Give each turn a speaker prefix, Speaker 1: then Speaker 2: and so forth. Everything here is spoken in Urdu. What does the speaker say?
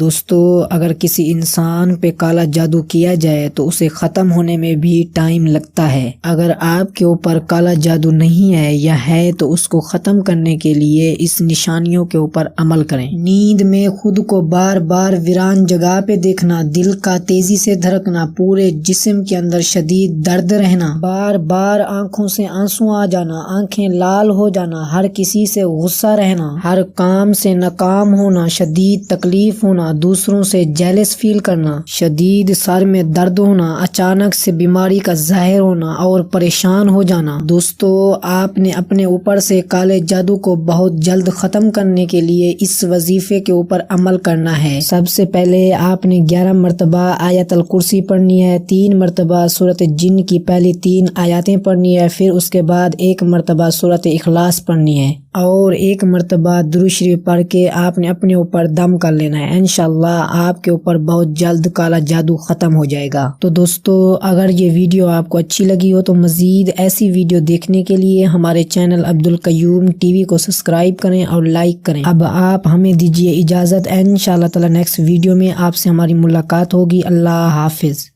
Speaker 1: دوستو اگر کسی انسان پہ کالا جادو کیا جائے تو اسے ختم ہونے میں بھی ٹائم لگتا ہے۔ اگر آپ کے اوپر کالا جادو نہیں ہے یا ہے تو اس کو ختم کرنے کے لیے اس نشانیوں کے اوپر عمل کریں۔ نیند میں خود کو بار بار ویران جگہ پہ دیکھنا، دل کا تیزی سے دھڑکنا، پورے جسم کے اندر شدید درد رہنا، بار بار آنکھوں سے آنسو آ جانا، آنکھیں لال ہو جانا، ہر کسی سے غصہ رہنا، ہر کام سے ناکام ہونا، شدید تکلیف ہونا، دوسروں سے جیلس فیل کرنا، شدید سر میں درد ہونا، اچانک سے بیماری کا ظاہر ہونا اور پریشان ہو جانا۔ دوستو آپ نے اپنے اوپر سے کالے جادو کو بہت جلد ختم کرنے کے لیے اس وظیفے کے اوپر عمل کرنا ہے۔ سب سے پہلے آپ نے 11 مرتبہ آیت الکرسی پڑھنی ہے، 3 مرتبہ سورۃ جن کی پہلی 3 آیاتیں پڑھنی ہے، پھر اس کے بعد 1 مرتبہ سورۃ اخلاص پڑھنی ہے اور 1 مرتبہ درود شریف پڑھ کے آپ نے اپنے اوپر دم کر لینا ہے۔ انشاءاللہ آپ کے اوپر بہت جلد کالا جادو ختم ہو جائے گا۔ تو دوستو اگر یہ ویڈیو آپ کو اچھی لگی ہو تو مزید ایسی ویڈیو دیکھنے کے لیے ہمارے چینل عبدالقیوم ٹی وی کو سبسکرائب کریں اور لائک کریں۔ اب آپ ہمیں دیجیے اجازت، انشاءاللہ تعالی نیکسٹ ویڈیو میں آپ سے ہماری ملاقات ہوگی۔ اللہ حافظ۔